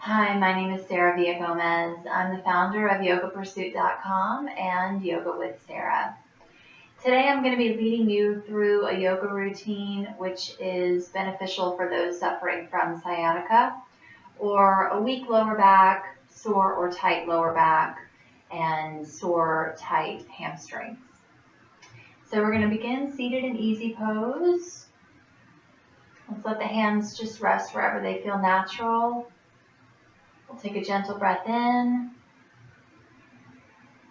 Hi, my name is Sara Gomez. I'm the founder of YogaPursuit.com and Yoga with Sara. Today I'm going to be leading you through a yoga routine which is beneficial for those suffering from sciatica or a weak lower back, sore or tight lower back, and sore, tight hamstrings. So we're going to begin seated in easy pose. Let's let the hands just rest wherever they feel natural. We'll take a gentle breath in.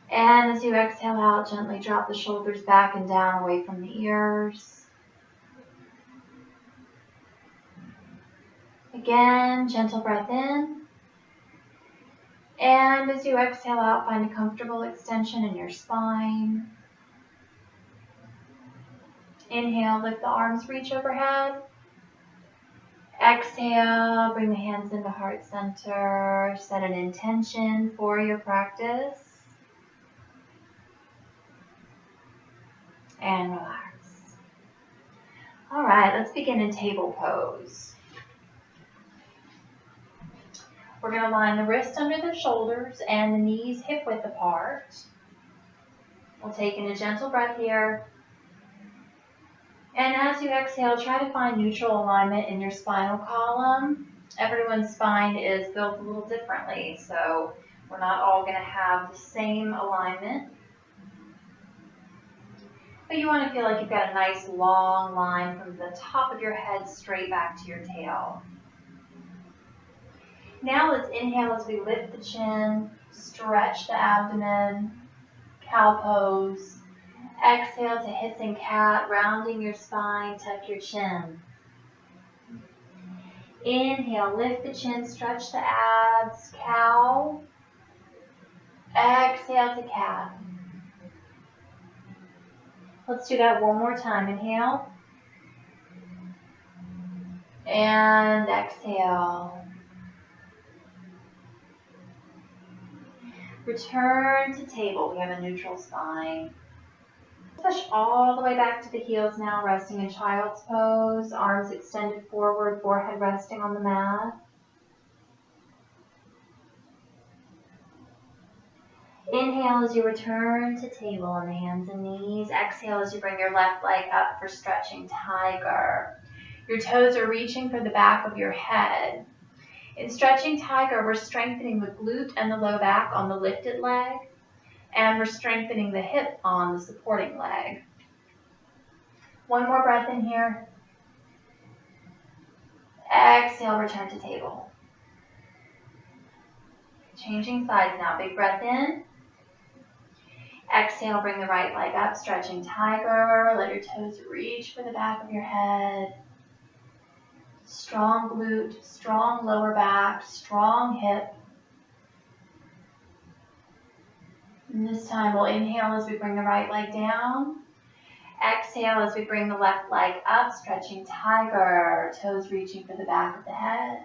And as you exhale out, gently drop the shoulders back and down away from the ears. Again, gentle breath in. And as you exhale out, find a comfortable extension in your spine. Inhale, lift the arms, reach overhead. Exhale, bring the hands into heart center. Set an intention for your practice. And relax. All right, let's begin in table pose. We're going to line the wrists under the shoulders and the knees hip width apart. We'll take in a gentle breath here. And as you exhale, try to find neutral alignment in your spinal column. Everyone's spine is built a little differently, so we're not all going to have the same alignment. But you want to feel like you've got a nice long line from the top of your head straight back to your tail. Now let's inhale as we lift the chin, stretch the abdomen, cow pose. Exhale to hissing cat, rounding your spine, tuck your chin. Inhale, lift the chin, stretch the abs, cow. Exhale to cat. Let's do that one more time. Inhale. And exhale. Return to table. We have a neutral spine. Push all the way back to the heels now, resting in child's pose. Arms extended forward, forehead resting on the mat. Inhale as you return to table on the hands and knees. Exhale as you bring your left leg up for stretching tiger. Your toes are reaching for the back of your head. In stretching tiger, we're strengthening the glute and the low back on the lifted leg, and we're strengthening the hip on the supporting leg. One more breath in here. Exhale, return to table. Changing sides now. Big breath in. Exhale, bring the right leg up, stretching tiger. Let your toes reach for the back of your head. Strong glute, strong lower back, strong hip. And this time we'll inhale as we bring the right leg down. Exhale as we bring the left leg up, stretching tiger. Toes reaching for the back of the head.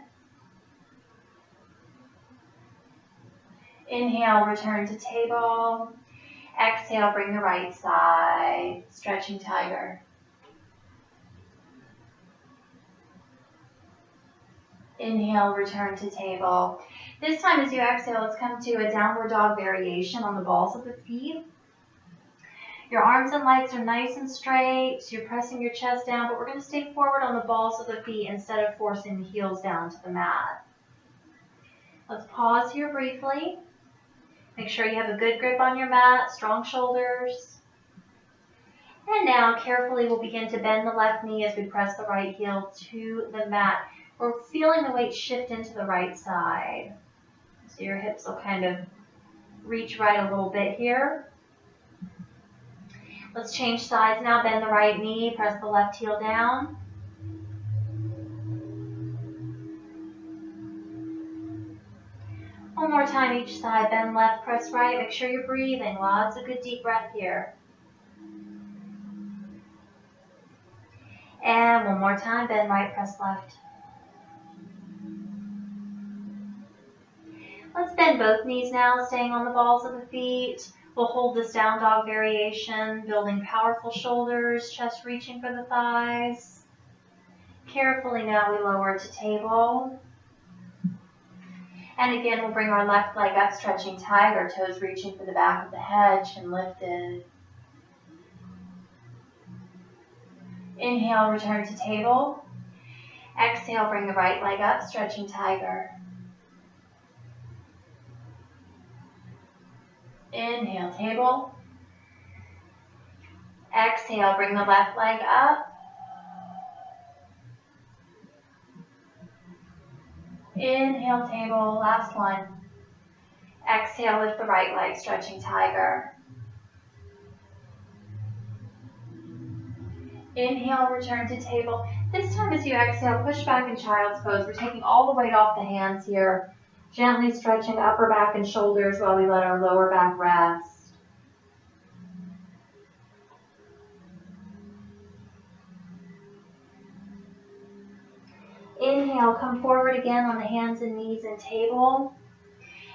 Inhale, return to table. Exhale, bring the right side, stretching tiger. Inhale, return to table. This time as you exhale, let's come to a downward dog variation on the balls of the feet. Your arms and legs are nice and straight, so you're pressing your chest down, but we're going to stay forward on the balls of the feet instead of forcing the heels down to the mat. Let's pause here briefly. Make sure you have a good grip on your mat, strong shoulders. And now carefully we'll begin to bend the left knee as we press the right heel to the mat. We're feeling the weight shift into the right side. So your hips will kind of reach right a little bit here. Let's change sides now. Bend the right knee, press the left heel down. One more time each side. Bend left, press right. Make sure you're breathing. Lots of good deep breath here. And one more time. Bend right, press left. Let's bend both knees now, staying on the balls of the feet. We'll hold this down dog variation, building powerful shoulders, chest reaching for the thighs. Carefully now we lower to table. And again, we'll bring our left leg up, stretching tiger, toes reaching for the back of the head, chin lifted. Inhale, return to table. Exhale, bring the right leg up, stretching tiger. Inhale, table. Exhale, bring the left leg up. Inhale, table, last one. Exhale, lift the right leg, stretching tiger. Inhale, return to table. This time as you exhale, push back in child's pose. We're taking all the weight off the hands here. Gently stretching upper back and shoulders while we let our lower back rest. Inhale, come forward again on the hands and knees in table.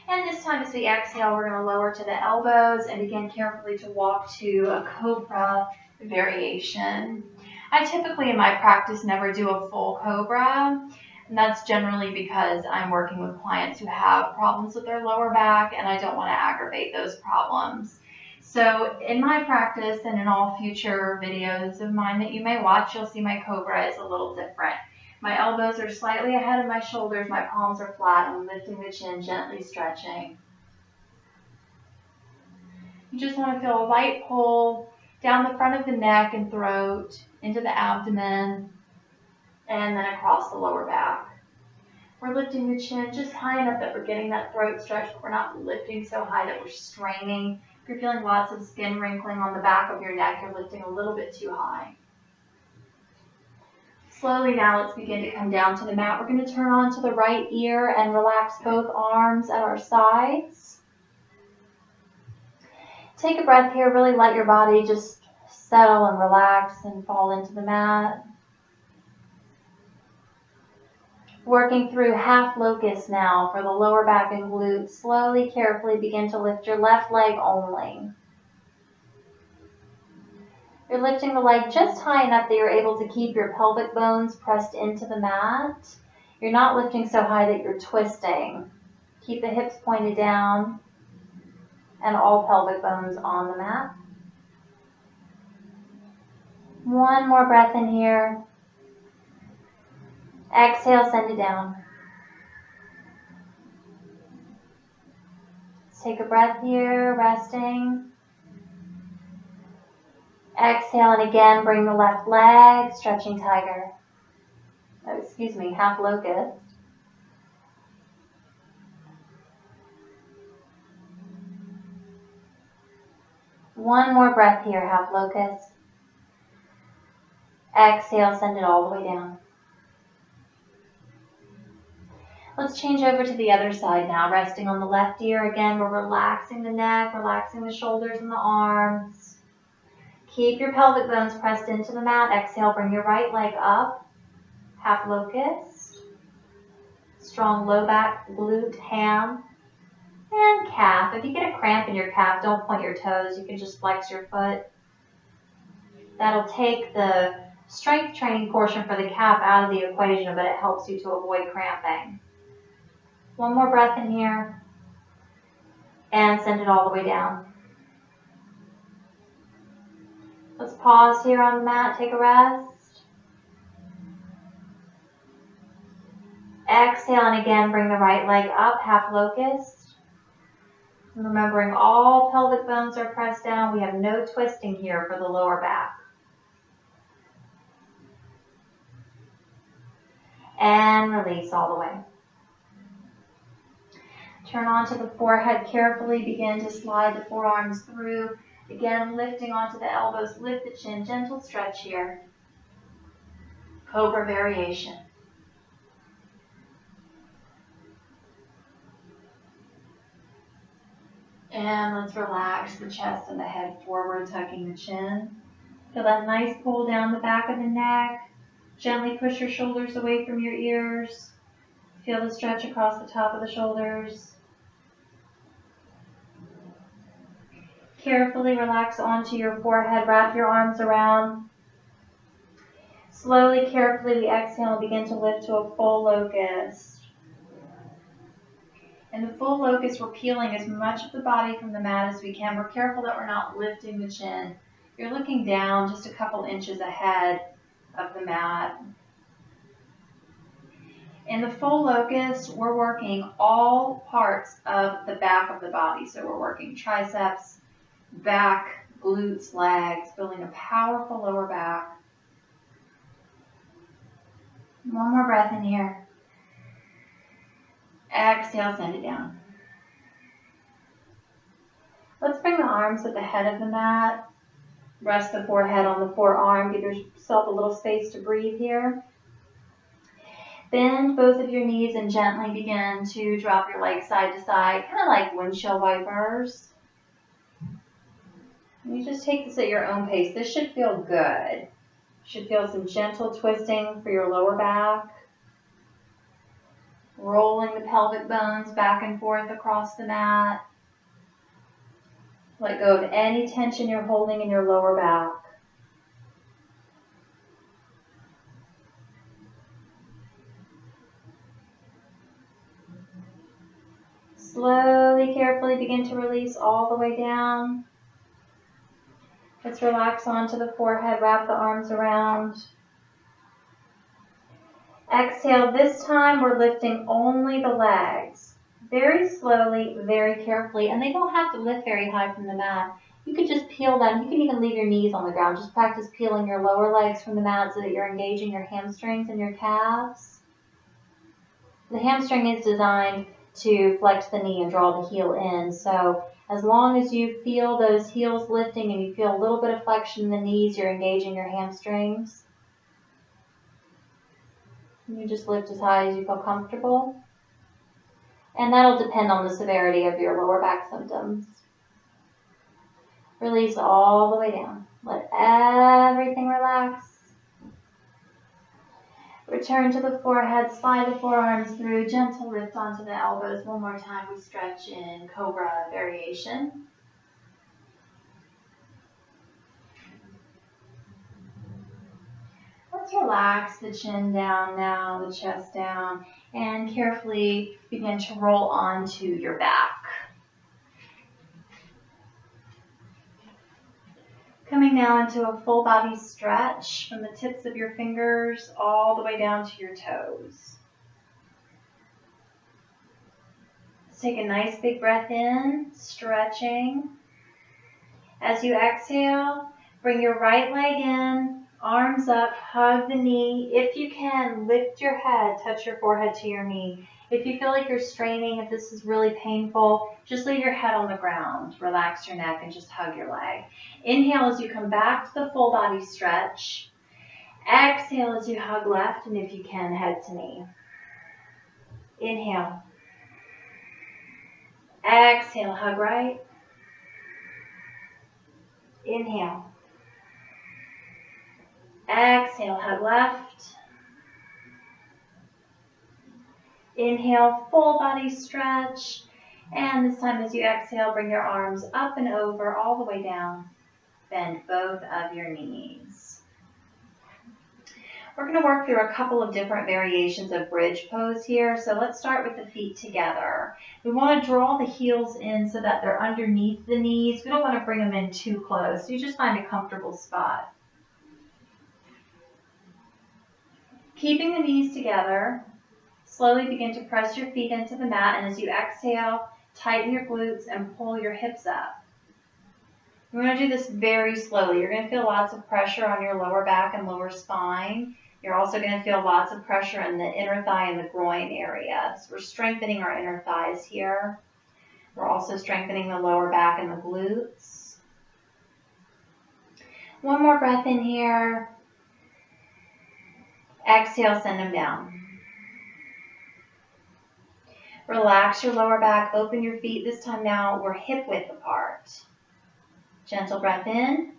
And this time as we exhale, we're going to lower to the elbows and begin carefully to walk to a Cobra variation. I typically in my practice never do a full Cobra, and that's generally because I'm working with clients who have problems with their lower back and I don't want to aggravate those problems. So in my practice and in all future videos of mine that you may watch, you'll see my Cobra is a little different. My elbows are slightly ahead of my shoulders, my palms are flat, and I'm lifting the chin, gently stretching. You just want to feel a light pull down the front of the neck and throat, into the abdomen, and then across the lower back. We're lifting the chin just high enough that we're getting that throat stretch, but we're not lifting so high that we're straining. If you're feeling lots of skin wrinkling on the back of your neck, you're lifting a little bit too high. Slowly now, let's begin to come down to the mat. We're going to turn on to the right ear and relax both arms at our sides. Take a breath here. Really let your body just settle and relax and fall into the mat. Working through half locust now for the lower back and glutes. Slowly, carefully begin to lift your left leg only. You're lifting the leg just high enough that you're able to keep your pelvic bones pressed into the mat. You're not lifting so high that you're twisting. Keep the hips pointed down and all pelvic bones on the mat. One more breath in here. Exhale, send it down. Let's take a breath here, resting. Exhale, and again, bring the left leg, stretching tiger. Half locust. One more breath here, half locust. Exhale, send it all the way down. Let's change over to the other side now, resting on the left ear. Again, we're relaxing the neck, relaxing the shoulders and the arms. Keep your pelvic bones pressed into the mat. Exhale, bring your right leg up, half locust. Strong low back, glute, ham, and calf. If you get a cramp in your calf, don't point your toes. You can just flex your foot. That'll take the strength training portion for the calf out of the equation, but it helps you to avoid cramping. One more breath in here, and send it all the way down. Let's pause here on the mat, take a rest. Exhale, and again, bring the right leg up, half locust. And remembering all pelvic bones are pressed down. We have no twisting here for the lower back. And release all the way. Turn onto the forehead carefully. Begin to slide the forearms through. Again, lifting onto the elbows. Lift the chin. Gentle stretch here. Cobra variation. And let's relax the chest and the head forward, tucking the chin. Feel that nice pull down the back of the neck. Gently push your shoulders away from your ears. Feel the stretch across the top of the shoulders. Carefully relax onto your forehead. Wrap your arms around. Slowly, carefully, we exhale and begin to lift to a full locust. In the full locust, we're peeling as much of the body from the mat as we can. We're careful that we're not lifting the chin. You're looking down just a couple inches ahead of the mat. In the full locust, we're working all parts of the back of the body. So we're working triceps, back, glutes, legs, building a powerful lower back. One more breath in here. Exhale, send it down. Let's bring the arms at the head of the mat. Rest the forehead on the forearm. Give yourself a little space to breathe here. Bend both of your knees and gently begin to drop your legs side to side, kind of like windshield wipers. You just take this at your own pace. This should feel good. You should feel some gentle twisting for your lower back. Rolling the pelvic bones back and forth across the mat. Let go of any tension you're holding in your lower back. Slowly, carefully begin to release all the way down. Let's relax onto the forehead, wrap the arms around. Exhale, this time we're lifting only the legs. Very slowly, very carefully, and they don't have to lift very high from the mat. You could just peel them. You can even leave your knees on the ground. Just practice peeling your lower legs from the mat so that you're engaging your hamstrings and your calves. The hamstring is designed to flex the knee and draw the heel in. So as long as you feel those heels lifting and you feel a little bit of flexion in the knees, you're engaging your hamstrings. You just lift as high as you feel comfortable. And that'll depend on the severity of your lower back symptoms. Release all the way down. Let everything relax. Return to the forehead, slide the forearms through, gentle lift onto the elbows. One more time, we stretch in Cobra variation. Let's relax the chin down now, the chest down, and carefully begin to roll onto your back. Coming now into a full body stretch from the tips of your fingers all the way down to your toes. Let's take a nice big breath in, stretching. As you exhale, bring your right leg in, arms up, hug the knee. If you can, lift your head, touch your forehead to your knee. If you feel like you're straining, if this is really painful, just leave your head on the ground. Relax your neck and just hug your leg. Inhale as you come back to the full body stretch. Exhale as you hug left, and if you can, head to knee. Inhale. Exhale, hug right. Inhale. Exhale, hug left. Inhale, full body stretch. And this time as you exhale, bring your arms up and over, all the way down. Bend both of your knees. We're going to work through a couple of different variations of bridge pose here. So let's start with the feet together. We want to draw the heels in so that they're underneath the knees. We don't want to bring them in too close. So you just find a comfortable spot. Keeping the knees together, slowly begin to press your feet into the mat, and as you exhale, tighten your glutes and pull your hips up. We're going to do this very slowly. You're going to feel lots of pressure on your lower back and lower spine. You're also going to feel lots of pressure in the inner thigh and the groin area. So we're strengthening our inner thighs here. We're also strengthening the lower back and the glutes. One more breath in here. Exhale, send them down. Relax your lower back, open your feet. This time now we're hip width apart. Gentle breath in.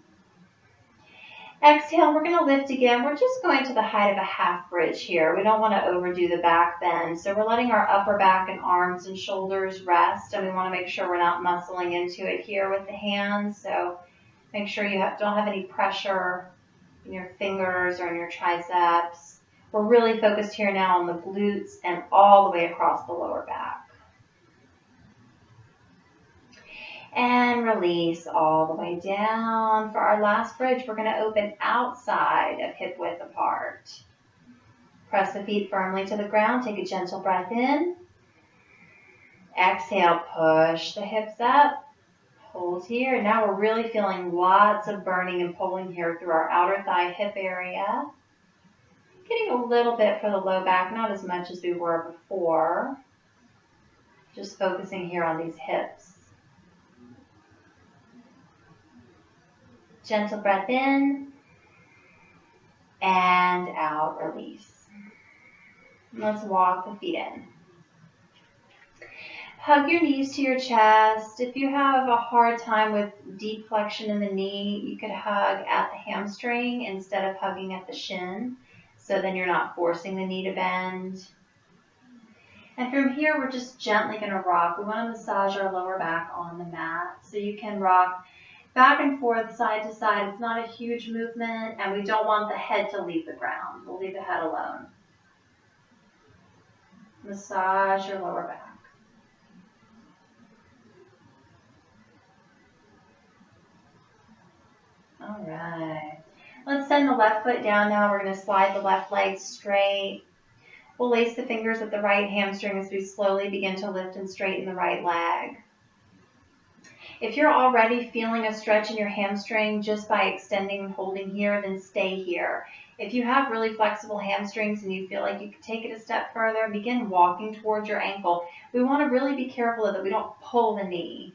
Exhale, we're going to lift again. We're just going to the height of a half bridge here. We don't want to overdo the back bend. So we're letting our upper back and arms and shoulders rest, and we want to make sure we're not muscling into it here with the hands. So make sure you don't have any pressure in your fingers or in your triceps. We're really focused here now on the glutes and all the way across the lower back. And release all the way down. For our last bridge, we're going to open outside of hip width apart. Press the feet firmly to the ground. Take a gentle breath in. Exhale, push the hips up. Hold here. Now we're really feeling lots of burning and pulling here through our outer thigh hip area. Getting a little bit for the low back, not as much as we were before. Just focusing here on these hips. Gentle breath in and out, release. Let's walk the feet in. Hug your knees to your chest. If you have a hard time with deep flexion in the knee, you could hug at the hamstring instead of hugging at the shin. So then you're not forcing the knee to bend. And from here, we're just gently going to rock. We want to massage our lower back on the mat. So you can rock back and forth, side to side. It's not a huge movement, and we don't want the head to leave the ground. We'll leave the head alone. Massage your lower back. All right. Let's send the left foot down now. We're going to slide the left leg straight. We'll lace the fingers at the right hamstring as we slowly begin to lift and straighten the right leg. If you're already feeling a stretch in your hamstring just by extending and holding here, then stay here. If you have really flexible hamstrings and you feel like you could take it a step further, begin walking towards your ankle. We want to really be careful that we don't pull the knee.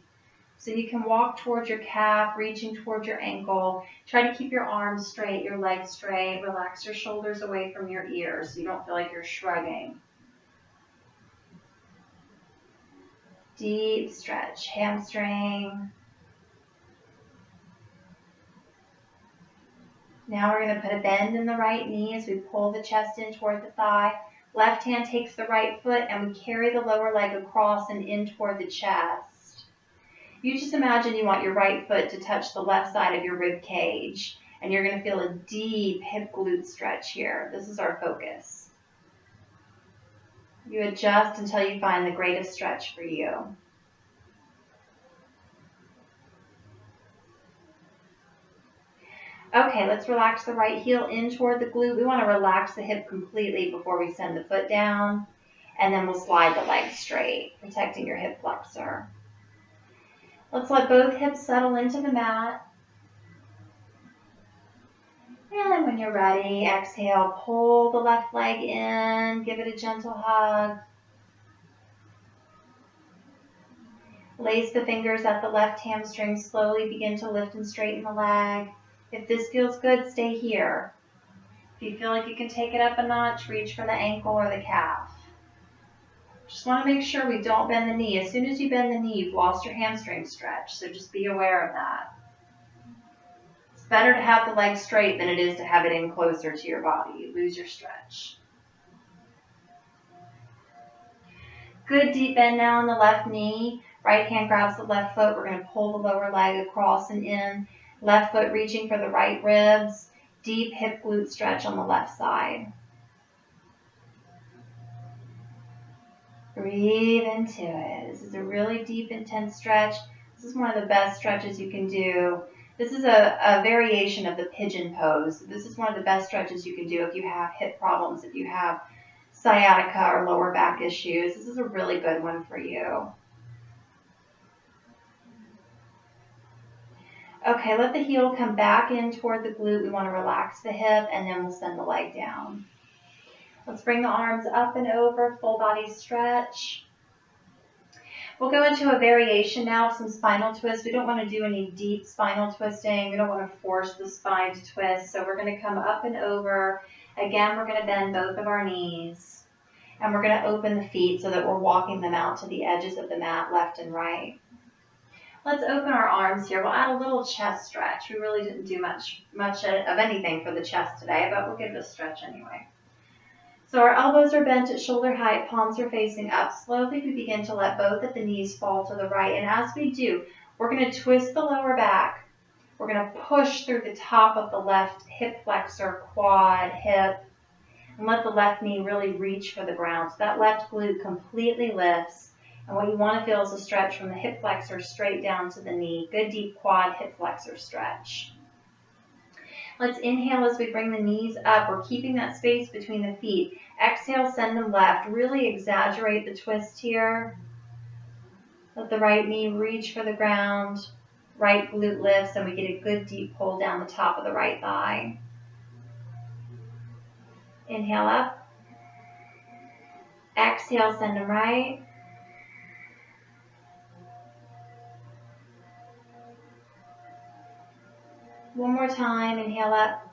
So you can walk towards your calf, reaching towards your ankle. Try to keep your arms straight, your legs straight. Relax your shoulders away from your ears so you don't feel like you're shrugging. Deep stretch, hamstring. Now we're going to put a bend in the right knee as we pull the chest in toward the thigh. Left hand takes the right foot and we carry the lower leg across and in toward the chest. You just imagine you want your right foot to touch the left side of your rib cage, and you're going to feel a deep hip glute stretch here. This is our focus. You adjust until you find the greatest stretch for you. Okay, let's relax the right heel in toward the glute. We want to relax the hip completely before we send the foot down, and then we'll slide the leg straight, protecting your hip flexor. Let's let both hips settle into the mat. And when you're ready, exhale, pull the left leg in, give it a gentle hug. Lace the fingers at the left hamstring, slowly begin to lift and straighten the leg. If this feels good, stay here. If you feel like you can take it up a notch, reach for the ankle or the calf. Just want to make sure we don't bend the knee. As soon as you bend the knee, you've lost your hamstring stretch, so just be aware of that. It's better to have the leg straight than it is to have it in closer to your body. You lose your stretch. Good deep bend now in the left knee. Right hand grabs the left foot. We're going to pull the lower leg across and in. Left foot reaching for the right ribs. Deep hip glute stretch on the left side. Breathe into it. This is a really deep, intense stretch. This is one of the best stretches you can do. This is a variation of the pigeon pose. This is one of the best stretches you can do if you have hip problems, if you have sciatica or lower back issues. This is a really good one for you. Okay, let the heel come back in toward the glute. We want to relax the hip, and then we'll send the leg down. Let's bring the arms up and over, full body stretch. We'll go into a variation now of some spinal twists. We don't want to do any deep spinal twisting. We don't want to force the spine to twist. So we're going to come up and over. Again, we're going to bend both of our knees. And we're going to open the feet so that we're walking them out to the edges of the mat, left and right. Let's open our arms here. We'll add a little chest stretch. We really didn't do much of anything for the chest today, but we'll give it a stretch anyway. So our elbows are bent at shoulder height, palms are facing up. Slowly we begin to let both of the knees fall to the right. And as we do, we're going to twist the lower back. We're going to push through the top of the left hip flexor, quad, hip, and let the left knee really reach for the ground. So that left glute completely lifts. And what you want to feel is a stretch from the hip flexor straight down to the knee. Good deep quad hip flexor stretch. Let's inhale as we bring the knees up. We're keeping that space between the feet. Exhale, send them left. Really exaggerate the twist here. Let the right knee reach for the ground. Right glute lifts, and we get a good deep pull down the top of the right thigh. Inhale up. Exhale, send them right. One more time. Inhale up.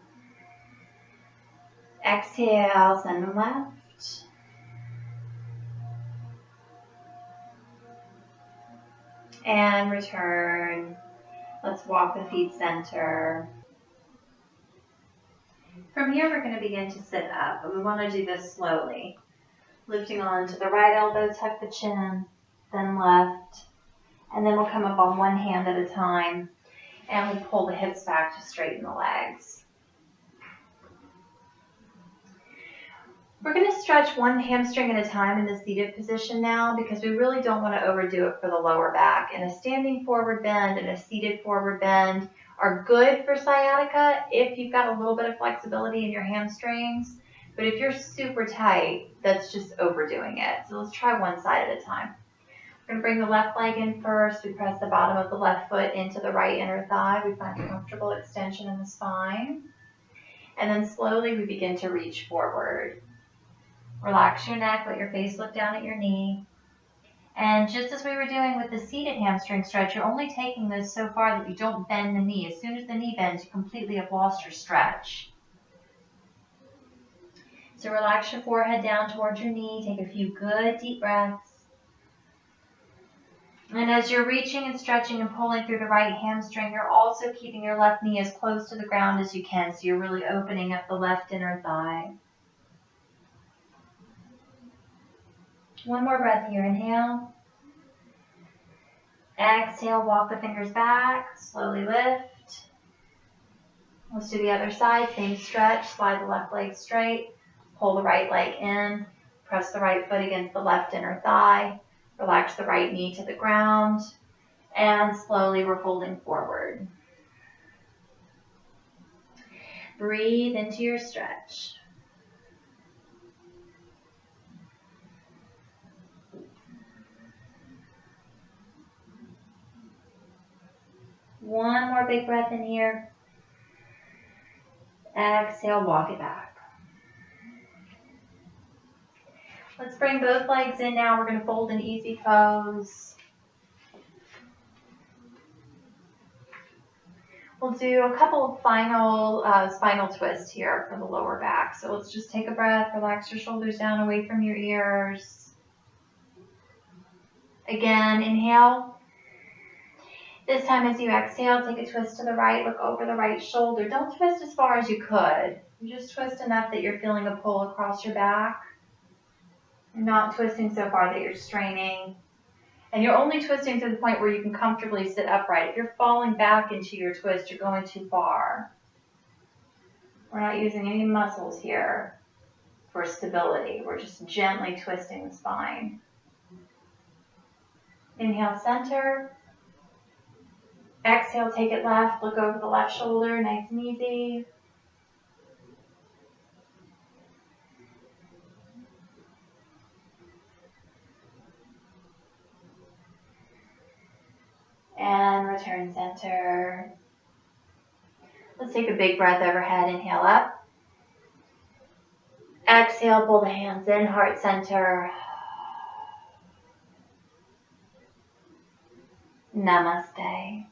Exhale, send them left. And return. Let's walk the feet center. From here, we're going to begin to sit up, and we want to do this slowly. Lifting on to the right elbow, tuck the chin, then left, and then we'll come up on one hand at a time, and we pull the hips back to straighten the legs. We're going to stretch one hamstring at a time in the seated position now, because we really don't want to overdo it for the lower back. And a standing forward bend and a seated forward bend are good for sciatica if you've got a little bit of flexibility in your hamstrings. But if you're super tight, that's just overdoing it. So let's try one side at a time. We're going to bring the left leg in first. We press the bottom of the left foot into the right inner thigh. We find a comfortable extension in the spine. And then slowly we begin to reach forward. Relax your neck, let your face look down at your knee. And just as we were doing with the seated hamstring stretch, you're only taking this so far that you don't bend the knee. As soon as the knee bends, you completely have lost your stretch. So relax your forehead down towards your knee. Take a few good deep breaths. And as you're reaching and stretching and pulling through the right hamstring, you're also keeping your left knee as close to the ground as you can. So you're really opening up the left inner thigh. One more breath here. Inhale. Exhale, walk the fingers back. Slowly lift. Let's do the other side. Same stretch. Slide the left leg straight. Pull the right leg in. Press the right foot against the left inner thigh. Relax the right knee to the ground. And slowly we're folding forward. Breathe into your stretch. One more big breath in here. Exhale, walk it back. Let's bring both legs in now. We're going to fold in easy pose. We'll do a couple of final spinal twists here for the lower back. So let's just take a breath, relax your shoulders down away from your ears. Again, inhale. This time as you exhale, take a twist to the right, look over the right shoulder. Don't twist as far as you could. You just twist enough that you're feeling a pull across your back. You're not twisting so far that you're straining. And you're only twisting to the point where you can comfortably sit upright. If you're falling back into your twist, you're going too far. We're not using any muscles here for stability. We're just gently twisting the spine. Inhale, center. Exhale, take it left. Look over the left shoulder, nice and easy. And return center. Let's take a big breath overhead. Inhale up. Exhale, pull the hands in, heart center. Namaste.